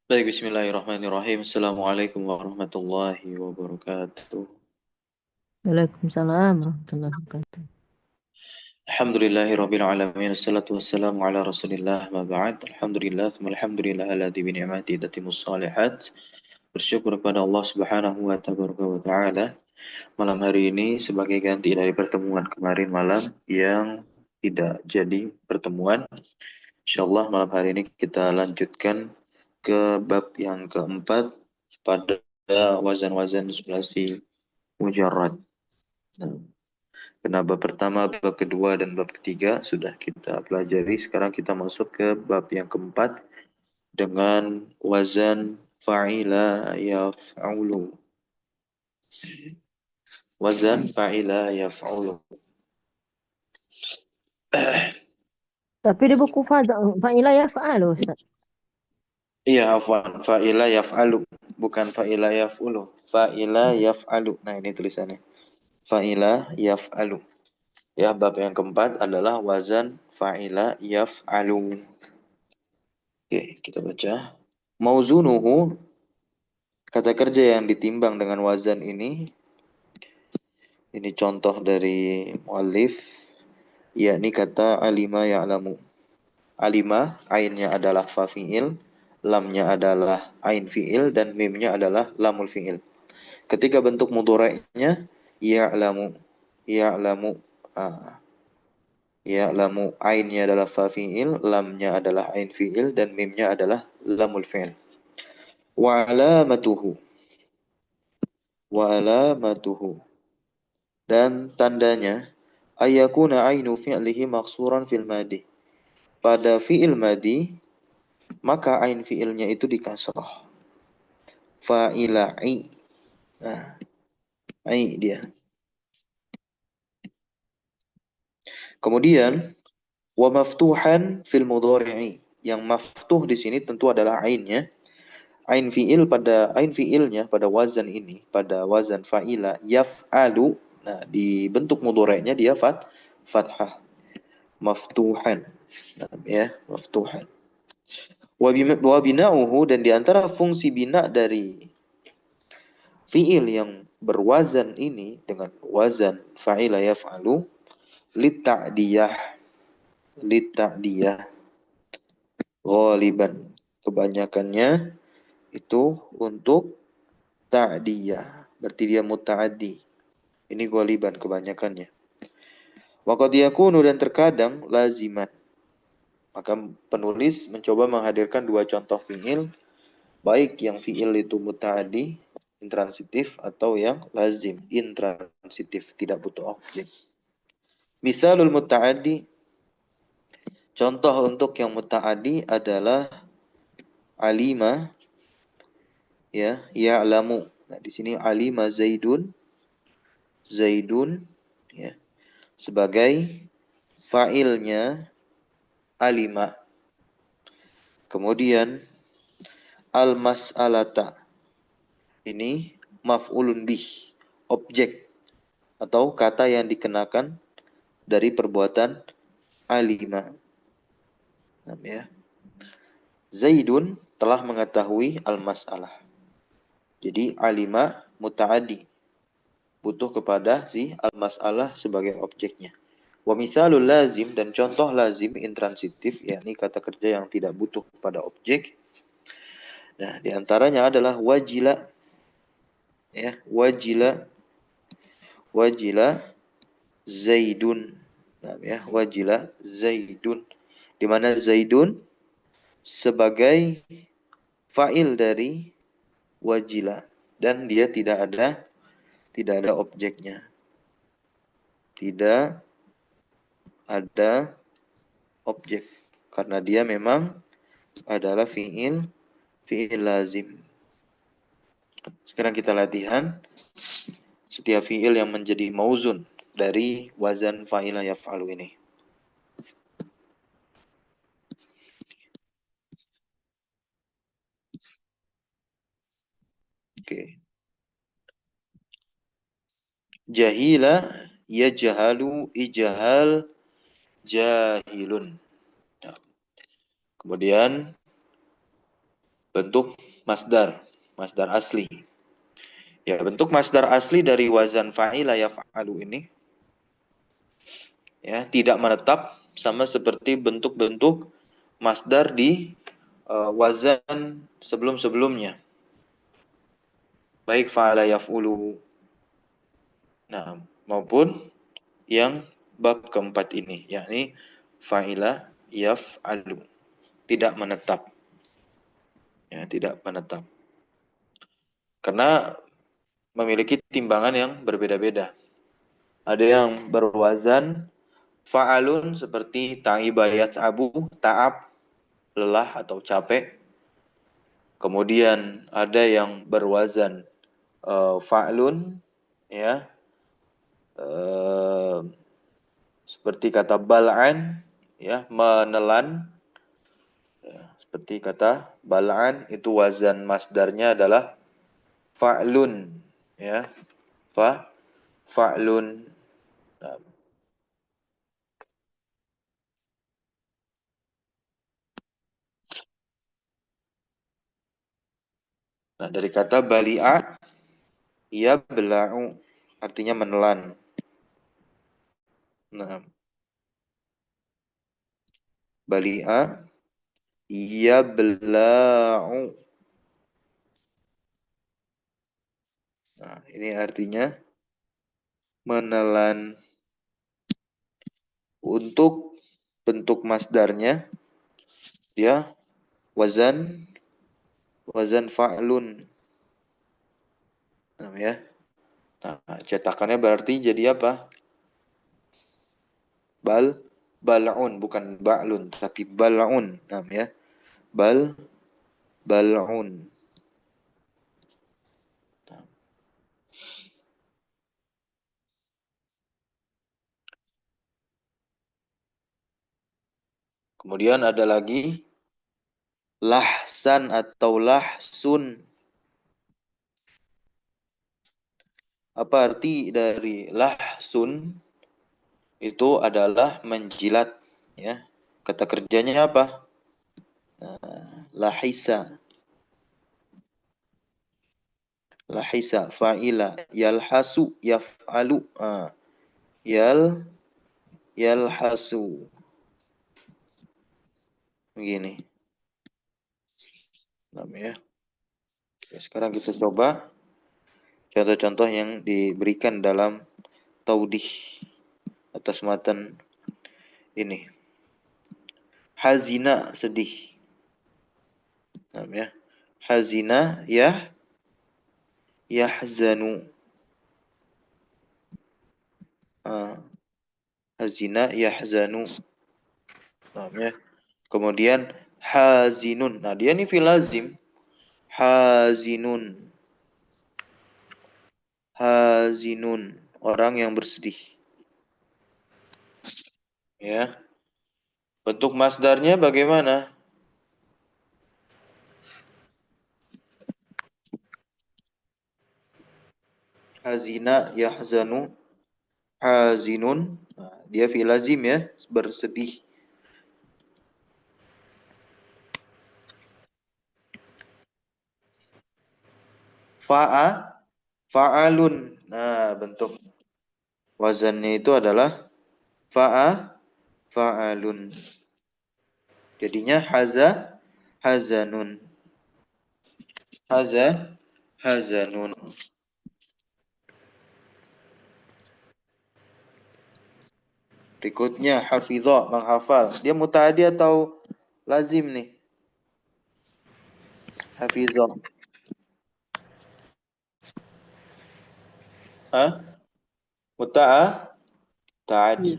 Baik, bismillahirrahmanirrahim. Assalamualaikum warahmatullahi wabarakatuh. Waalaikumsalam warahmatullahi wabarakatuh. Alhamdulillahirabbil alamin. Assalatu wassalamu ala Rasulillah ma ba'd. Alhamdulillah, tsumma alhamdulillah alladzi bi ni'matihi tatimmus shalihat. Bersyukur kepada Allah Subhanahu wa taala malam hari ini sebagai ganti dari pertemuan kemarin malam yang tidak jadi pertemuan. Insyaallah malam hari ini kita lanjutkan ke bab yang keempat pada wazan-wazan sulasi mujarrad. Nah, karena bab pertama, bab kedua, dan bab ketiga sudah kita pelajari. Sekarang kita masuk ke bab yang keempat dengan wazan fa'ila yaf'ulu. Wazan fa'ila yaf'ulu. Tapi di buku Fa'ila ya fa'al, Ustaz. Iya, afwan. Fa'ila yaf'alu. Bukan fa'ila yaf'ulu. Fa'ila yaf'alu. Nah, ini tulisannya. Fa'ila yaf'alu. Ya, bab yang keempat adalah wazan fa'ila yaf'alu. Oke, kita baca. Mauzunuhu, kata kerja yang ditimbang dengan wazan ini contoh dari muallif, yakni kata alima ya'lamu. Alima, ainnya adalah fa fi'il, lamnya adalah ain fi'il, dan mimnya adalah lamul fi'il. Ketika bentuk mudhari'nya ya'lamu, ya'lamu, ah, ya'lamu, ainnya adalah fa fi'il, lamnya adalah ain fi'il, dan mimnya adalah lamul fi'il. Wa alamatuhu, wa alamatuhu, dan tandanya ayakuna ainu fi'lihi maksuran fil madi. Pada fi'il madi, maka ain fi'ilnya itu dikasrah. Fa'ila'i. Nah, ai dia. Kemudian wa maftuhan fil mudhari'i. Yang maftuh di sini tentu adalah ainnya. Ain fi'ilnya pada wazan ini, pada wazan fa'ila yaf'alu. Nah, di bentuk mudhari'nya dia fathah. Maftuhan. Nah, ya, maftuhan. Wa bina'uhu, dan di antara fungsi bina dari fiil yang berwazan ini dengan wazan fa'ila yaf'alu litta'diyah, litta'diyah ghaliban, kebanyakannya itu untuk ta'diyah, berarti dia muta'addi. Ini ghaliban kebanyakannya. Wa qad yakunu, dan terkadang laziman. Maka penulis mencoba menghadirkan dua contoh fiil, baik yang fiil itu muta'addi intransitif atau yang lazim intransitif tidak butuh objek. Misalul muta'addi, contoh untuk yang muta'addi adalah alima, ya, ya'lamu. Nah, di sini alima Zaidun, Zaidun, ya, sebagai fa'ilnya alima. Kemudian al-mas'alata, ini maf'ulun bih, objek atau kata yang dikenakan dari perbuatan alima. Nah, ya. Zaidun telah mengetahui al-mas'alah. Jadi alima muta'adi, butuh kepada si al-mas'alah sebagai objeknya. Wa mithalul lazim, dan contoh lazim intransitif, yakni kata kerja yang tidak butuh pada objek. Nah, di antaranya adalah wajila, ya, wajila, wajila Zaidun. Nah, ya, wajila Zaidun. Di mana Zaidun sebagai fa'il dari wajila, dan dia tidak ada objeknya. Tidak ada objek karena dia memang adalah fi'il lazim. Sekarang kita latihan setiap fi'il yang menjadi mauzun dari wazan fa'ila yaf'alu ini. Oke. Jahila yajhalu ijhal jahilun. Nah, kemudian bentuk masdar, masdar asli. Ya, bentuk masdar asli dari wazan fa'ila yaf'alu ini ya tidak menetap sama seperti bentuk-bentuk masdar di wazan sebelum-sebelumnya. Baik fa'ala yaf'ulu. Nah, maupun yang bab keempat ini, yakni fa'ila yaf'alu. Tidak menetap. Ya, tidak menetap. Karena memiliki timbangan yang berbeda-beda. Ada yang berwazan fa'alun seperti ta'iba yat'abu, ta'ab, lelah atau capek. Kemudian ada yang berwazan fa'lun ya uh, seperti kata bal'an ya menelan ya, seperti kata bal'an itu wazan masdarnya adalah fa'lun ya fa'lun. Nah, dari kata bali'a ia bela'u artinya menelan. Nah, bali'a ia bela'u. Nah, ini artinya menelan. Untuk bentuk masdarnya dia wazan wazan fa'lun. Nah, ya. Nah, cetakannya berarti jadi apa? Bal'un bukan ba'lun tapi bal'un. Nah, ya. Bal'un. Nah, kemudian ada lagi lahsan atau lahsun. Apa arti dari lahsun? Itu adalah menjilat ya. Kata kerjanya apa? Lahisa. Lahisa fa'ila yalhasu yaf'alu yalhasu begini namanya. Oke, sekarang kita coba contoh-contoh yang diberikan dalam taudih atas matan ini. Hazina sedih namanya. Hazina yahzanu. Hazina yahzanu namanya. Kemudian hazinun. Nah, dia ini filazim. Hazinun. Hazinun. Orang yang bersedih. Ya. Bentuk masdarnya bagaimana? Hazina yahzanu hazinun. Nah, dia filazim ya, bersedih. Fa'alun. Nah, bentuk wazannya itu adalah fa'alun. Jadinya hazanun. Hazanun. Berikutnya hafidhah, menghafal. Dia mutaadi atau lazim nih? Hafizah. Muta'adi.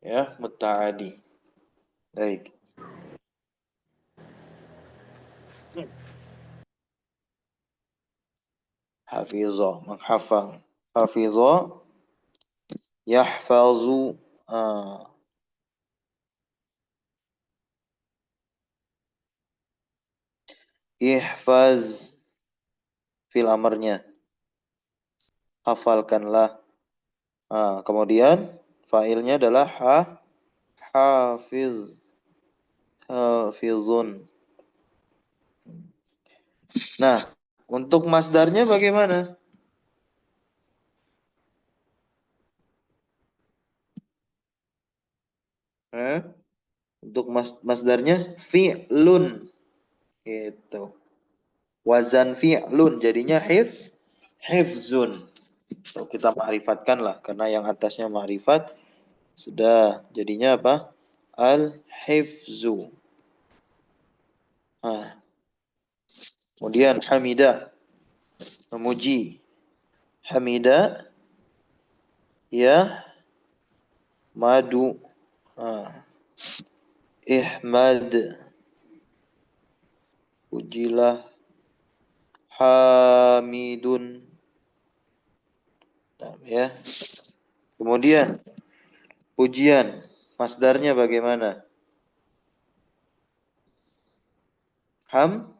Ya, muta'adi. Baik. Hafizah, menghafal. Hafizah yahfazu. Ihfaz fil amarnya. Hafalkanlah. Kemudian fa'ilnya adalah hafiz. Hafizun. Nah, untuk masdarnya bagaimana? Hah? Untuk masdarnya fi'lun gitu. Wazan fi'lun jadinya hifzun. So, kita ma'rifatkan lah karena yang atasnya ma'rifat sudah jadinya apa? Al-hifzu. Nah, kemudian hamidah memuji. Hamidah ya madu. Nah, ihmad pujilah hamidun. Nah, ya. Kemudian pujian masdarnya bagaimana? Ham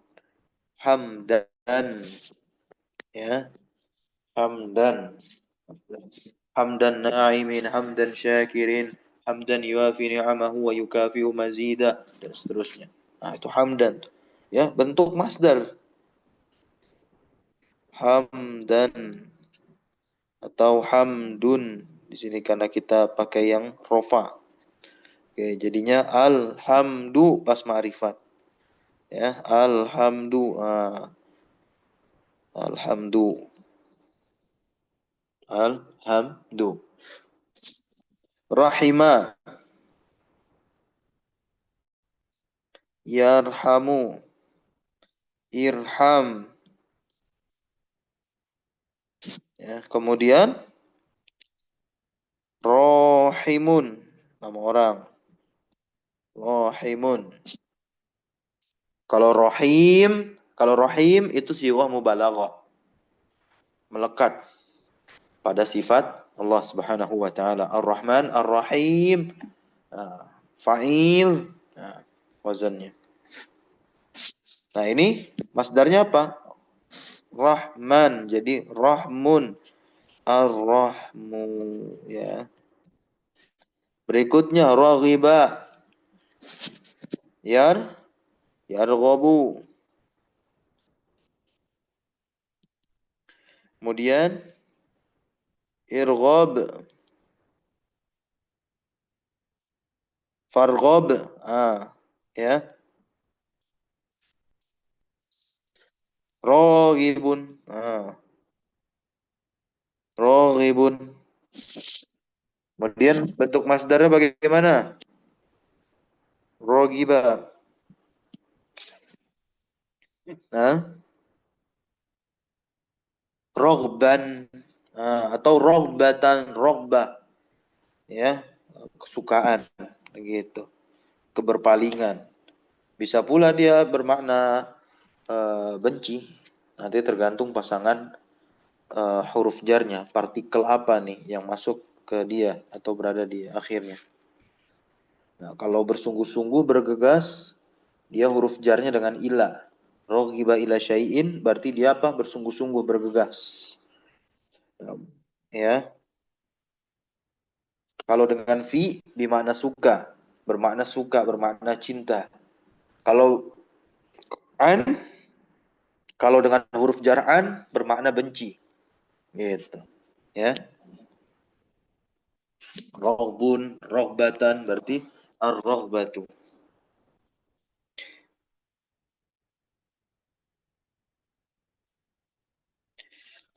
hamdan ya hamdan hamdan na'imin hamdan syakirin hamdan yuafi ni'amahu wa yukafi'u mazida dan seterusnya. Nah, itu hamdan ya bentuk masdar hamdan atau hamdun di sini karena kita pakai yang rofa. Oke, jadinya alhamdu pas ma'rifat ya alhamdu alhamdu alhamdu rahima yarhamu irham ya kemudian rohimun nama orang rohimun kalau rohim itu sighah mubalaghah melekat pada sifat Allah Subhanahu wa taala Ar-Rahman Ar-Rahim. Nah, fa'il nah, wazannya. Nah, ini masdarnya apa? Rahman. Jadi rahmun ar-rahmu ya. Berikutnya raghiba yarghabu. Kemudian irghab farghab ya. Raghibun raghibun. Kemudian bentuk masdarnya bagaimana? Raghiba. Nah, roghban atau roghbatan roghbah ya kesukaan gitu keberpalingan bisa pula dia bermakna benci nanti tergantung pasangan huruf jarnya partikel apa nih yang masuk ke dia atau berada di akhirnya. Nah, kalau bersungguh-sungguh bergegas dia huruf jarnya dengan ila roghiba ila syai'in berarti dia apa bersungguh-sungguh bergegas ya. Kalau dengan fi bermakna suka, bermakna cinta. Kalau an, kalau dengan huruf jar'an bermakna benci. Gitu. Ya. Roghbun, roghbatan berarti ar-roghbatu.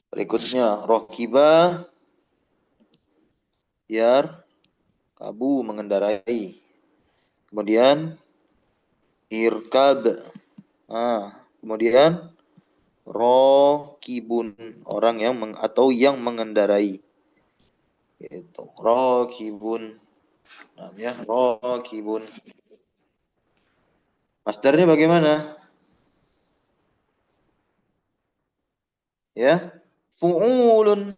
Berikutnya rokiba yar kabu mengendarai. Kemudian irkab. Kemudian rokibun orang yang atau yang mengendarai. Gitu. Rokibun. Namanya rokibun. Masdarnya bagaimana? Ya. Fu'ulun.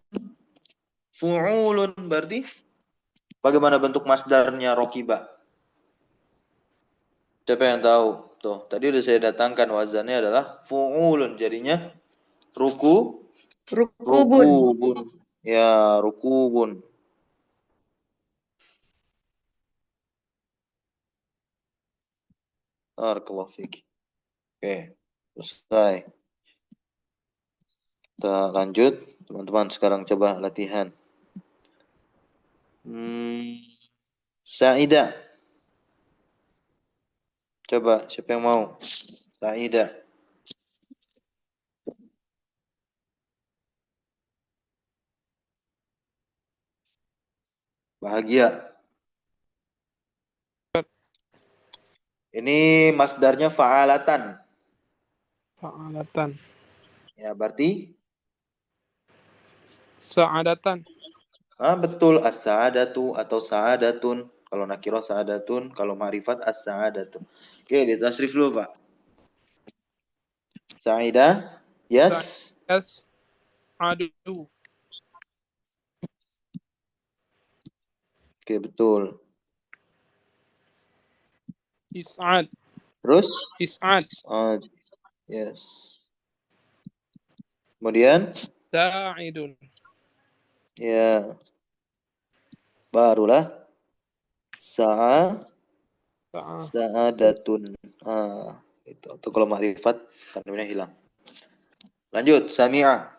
Fu'ulun berarti bagaimana bentuk masdarnya rokiba? Siapa yang tahu? Tuh, tadi udah saya datangkan wazannya adalah fu'ulun. Jadinya ruku, Rukubun. rukubun. Ya, rukubun. Barakallahu fik. Oke, selesai. Kita lanjut. Teman-teman sekarang coba latihan. Saida. Coba siapa yang mau? Saida. Bahagia. Ini masdarnya fa'alatan. Fa'alatan. Ya, berarti Sa'adatan. betul as-sa'adatu atau sa'adatun. Kalau nakirah sa'adatun, kalau ma'rifat as-sa'adatun. Oke, ditasrif dulu, Pak. Saida, yes. Yes. Adu. Oke, betul. Is'ad. Terus? Is'ad. Yes. Kemudian? Sa'idun. Ya. Barulah sa'adatun. Itu. Atau kalau ma'rifat, tanwinnya hilang. Lanjut, sami'a.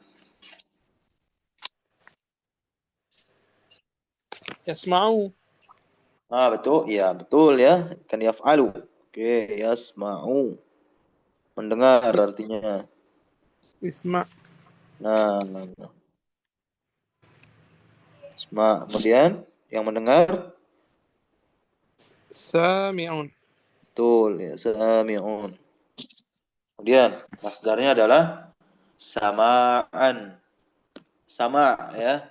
Yasma'u. Betul. Ya, betul ya. Kan yaf'alu. Oke, yasma'u. Mendengar artinya. Isma. Nah. Isma. Kemudian yang mendengar? Sami'un. Betul ya, sami'un. Kemudian masdarnya adalah sama'an. Sama ya.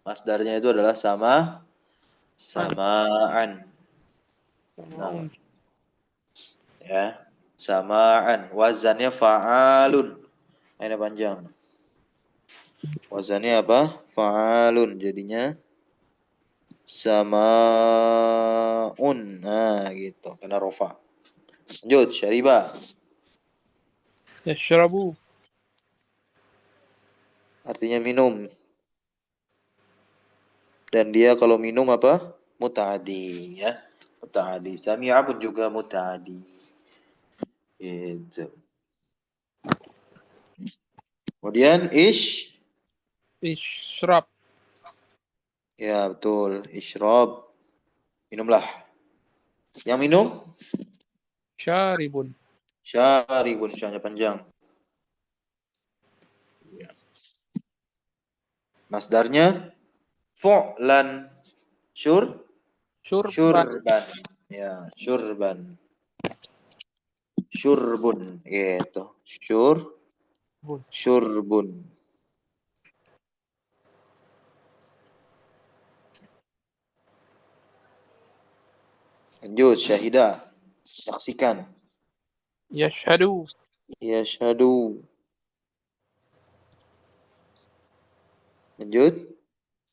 Masdarnya itu adalah sama'an. Nah, ya. Sama'an. Wazannya fa'alun. Ini panjang. Wazannya apa? Fa'alun. Jadinya sama'un. Nah, gitu. Kena rofa. Lanjut, syariba. Yashrabu. Artinya minum. Dan dia kalau minum apa? Muta'adi ya. Muta'adi. Sami'a pun juga muta'adi. Itu. Kemudian Ishrab. Ya, betul. Isyrab. Minumlah. Yang minum? Syaribun. Syaribun. Syahnya panjang. Masdarnya fu'lan. Syurban. Syurban. Ya, syurban. Syurbun. Gitu. Syurbun. Lanjut, syahidah. Saksikan. Yashhadu. Yashhadu. Lanjut.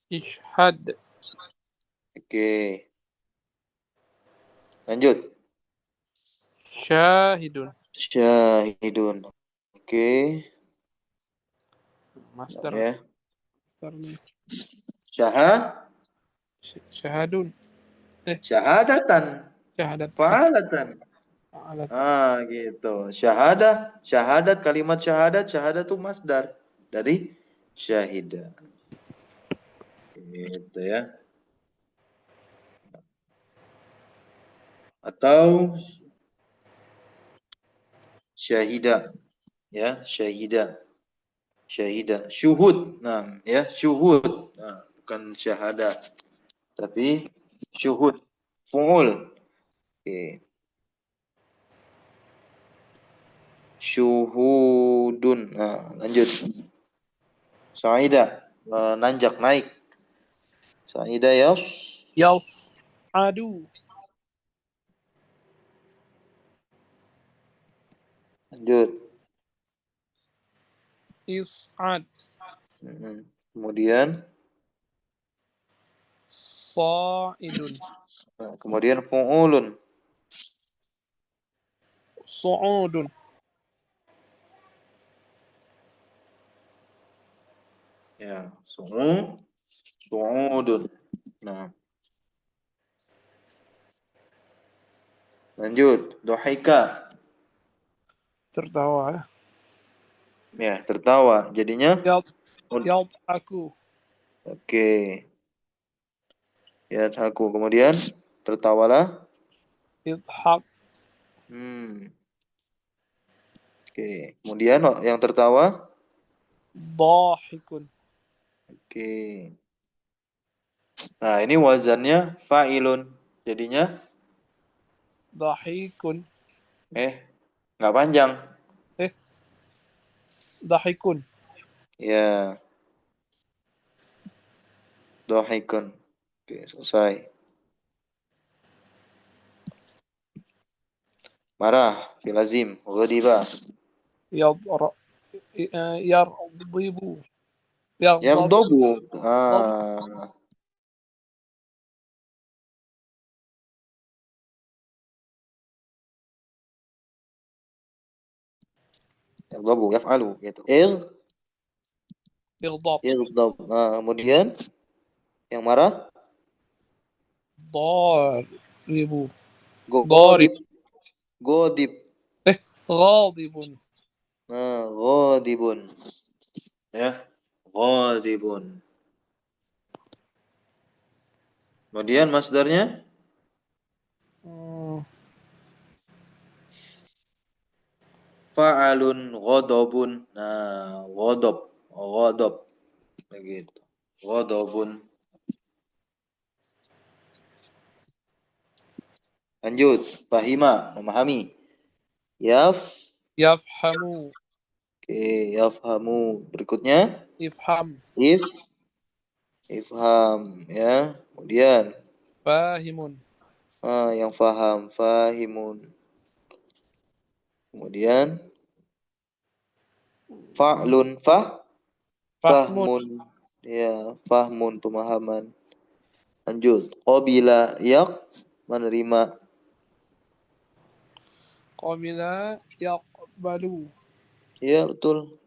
Ishhad. Oke. Lanjut. Syahidun. Syahidun. Oke. Masdar. Ya. Masdarnya. Syahadun. Syahadatan. Syahadat. Fa'alatan. Fa'alatan. Gitu. Syahadat, kalimat syahadat itu masdar dari syahida. Gitu ya. Atau syahida. Ya, syahida. Syuhud. Nah, ya, syuhud. Nah, bukan syahadah. Tapi syuhud. Fu'ul. Oke. Syuhudun. Nah, lanjut. Saida. Nanjak, naik. Saida Adu. Lanjut. Is'ad. Kemudian Sa'idun. kemudian fu'ulun. Su'udun. Ya, su'udun. Nah, lanjut. Dohika. Tertawa. Ya, tertawa. Jadinya Yadhaku. oke. Ya, aku. Kemudian tertawalah. Idhak. Oke. Kemudian yang tertawa. Dhahikun. Oke. Nah, ini wazannya fa'ilun. Jadinya Dhahikun. nggak panjang. Dhahikun. Ya. Dhahikun. Oke, selesai. Marah, filazim, ghadiba. Yadra. Yardibu. Yaghdabu. Yaghdabu, yaf'alu gitu. Ighdab. Ighdab. Nah, kemudian yang marah Daribu. Godib. Godib. Ghadibun. Nah, godibun. Ya, godibun. Kemudian masdarnya fa'alun ghadabun. Nah, ghadab. Begitu. Ghadabun. Lanjut, fahima, memahami. Yafhamu. Oke, yafhamu. Berikutnya Ifham. ifham ya. Kemudian Fahimun. yang faham, fahimun. Kemudian fa'lun, fahmun. Ya, fahmun, pemahaman. Lanjut, qabila, menerima. Qabila yaqbalu. Ya, betul.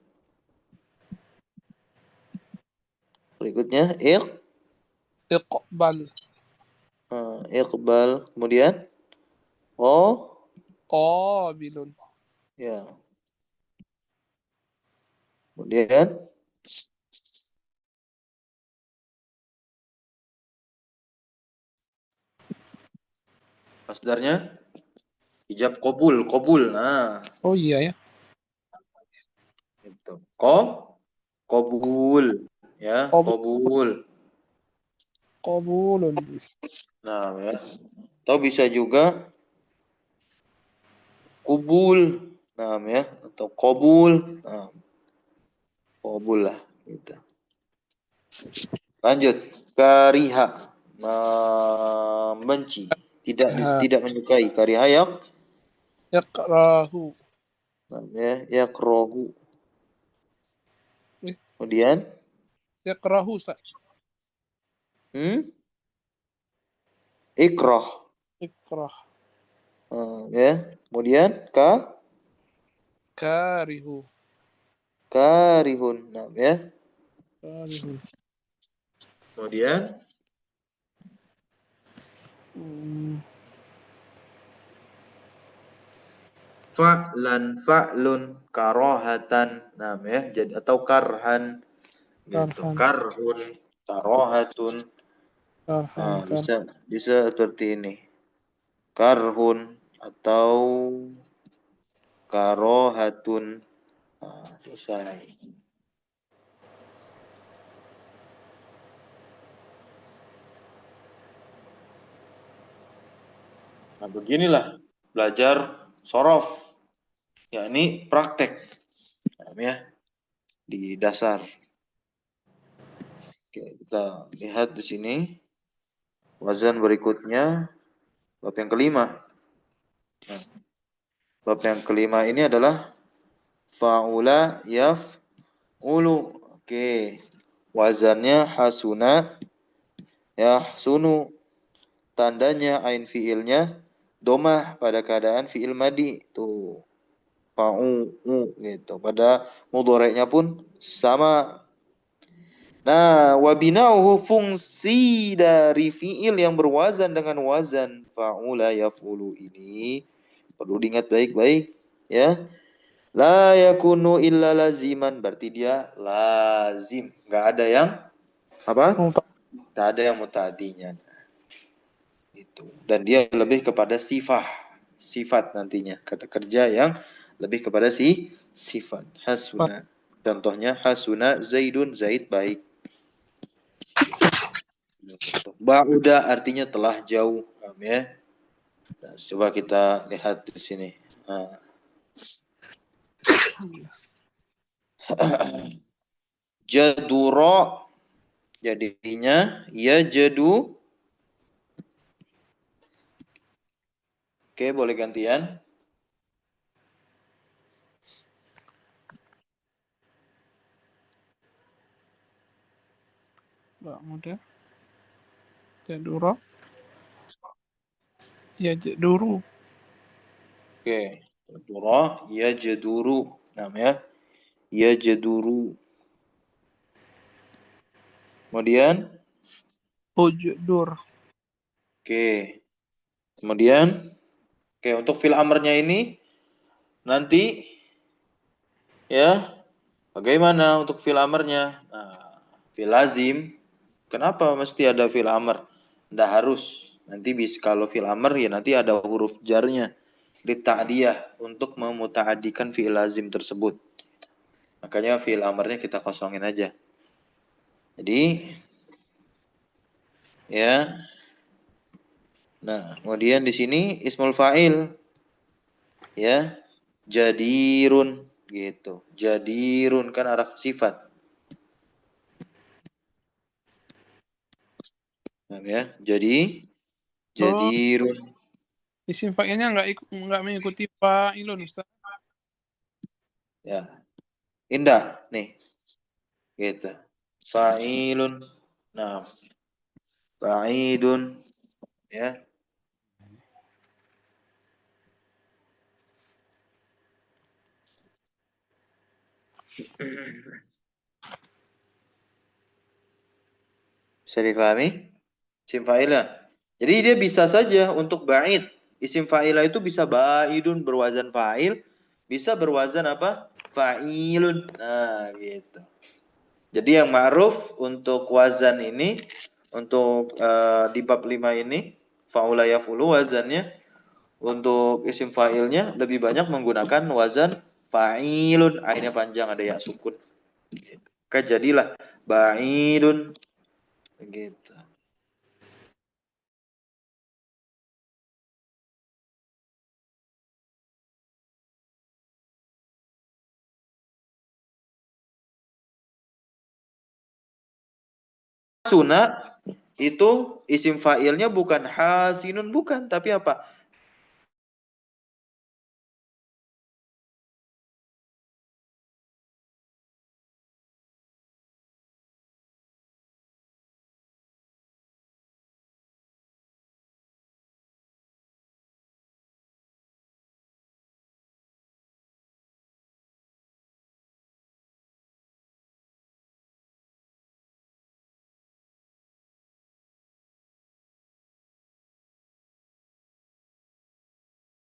Berikutnya Iqbal. iqbal. Kemudian Qabilun. ya. Kemudian masdarnya ijab qabul. Nah, Oh iya ya. itu. Qabul. Ya, qabul. Qabulun. Nah, ya. Atau bisa juga kubul. Nah, ya, atau qabul. Nah, qabul lah gitu. Lanjut, kariha, membenci, tidak menyukai. Kariha Yakrahu. namanya yakrohu. Kemudian Yakrahu. ikroh. Ikrah. Ya. Kemudian Karihu. karihun. Nah, ya. Karihun. Kemudian fa'lun karohatan. Nah, ya. Jadi atau karhan gitu. Karhun, karohatun. Nah, bisa seperti ini. Karhun atau karohatun. Nah, selesai. Nah, beginilah belajar sorof, yakni praktek, ya, di dasar. Oke, kita lihat di sini wazan berikutnya, bab yang kelima. Nah, bab yang kelima ini adalah fa'ula yaf'ulu. Oke, wazannya hasuna yahsunu. Tandanya ain fiilnya domah pada keadaan fiil madi. Tuh. Fa'u gitu. Pada mudhari'nya pun sama. Nah, wabinauhu fungsi dari fiil yang berwazan dengan wazan fa'ula yaf'ulu ini perlu diingat baik-baik ya. La yakunu illa laziman, berarti dia lazim. Nggak ada yang apa? Muta- Tak ada yang mutaadinya. Itu. Dan dia lebih kepada sifat nantinya. Kata kerja yang lebih kepada sifat. Hasuna. Contohnya hasuna Zaidun, Zaid baik. Ba'uda artinya telah jauh. Paham ya? Nah, coba kita lihat di sini. Nah. Jaduro jadinya ya jadu. Oke, boleh gantian. Mbak muda. Jaduro. Ya jaduru. Oke. Jaduro ya jaduru. Namanya ya jaduru. Kemudian Ujudur. oke. Kemudian oke, untuk fil amarnya ini nanti ya bagaimana untuk fil amarnya? Nah, fil lazim. Kenapa mesti ada fil amr? Nggak harus. Nanti bisa kalau fil amr ya nanti ada huruf jarnya. Dita'diyah untuk memuta'adikan fi'il lazim tersebut. Makanya fi'il amarnya kita kosongin aja. Jadi ya. Nah, kemudian di sini ismul fa'il ya. Jadirun gitu. Jadirun kan araf sifat. Nah, ya. Oh, Jadirun. isim fa'ilnya nggak mengikuti fa'ilun, Ustaz. Ya. Indah nih. Gitu. Fa'ilun. Nah, fa'idun ya. Bisa dipahami? Isim fa'ilah. Jadi dia bisa saja untuk ba'id. Isim fa'ilah itu bisa ba'idun berwazan fa'il, bisa berwazan apa? Fa'ilun. Nah, gitu. Jadi yang ma'ruf untuk wazan ini, untuk di bab 5 ini, fa'ula yaf'ulu wazannya, untuk isim fa'ilnya lebih banyak menggunakan wazan fa'ilun. Akhirnya panjang, ada ya sukun. Maka jadilah ba'idun. Gitu. Hasuna itu isim fa'ilnya bukan hasinun, bukan, tapi apa?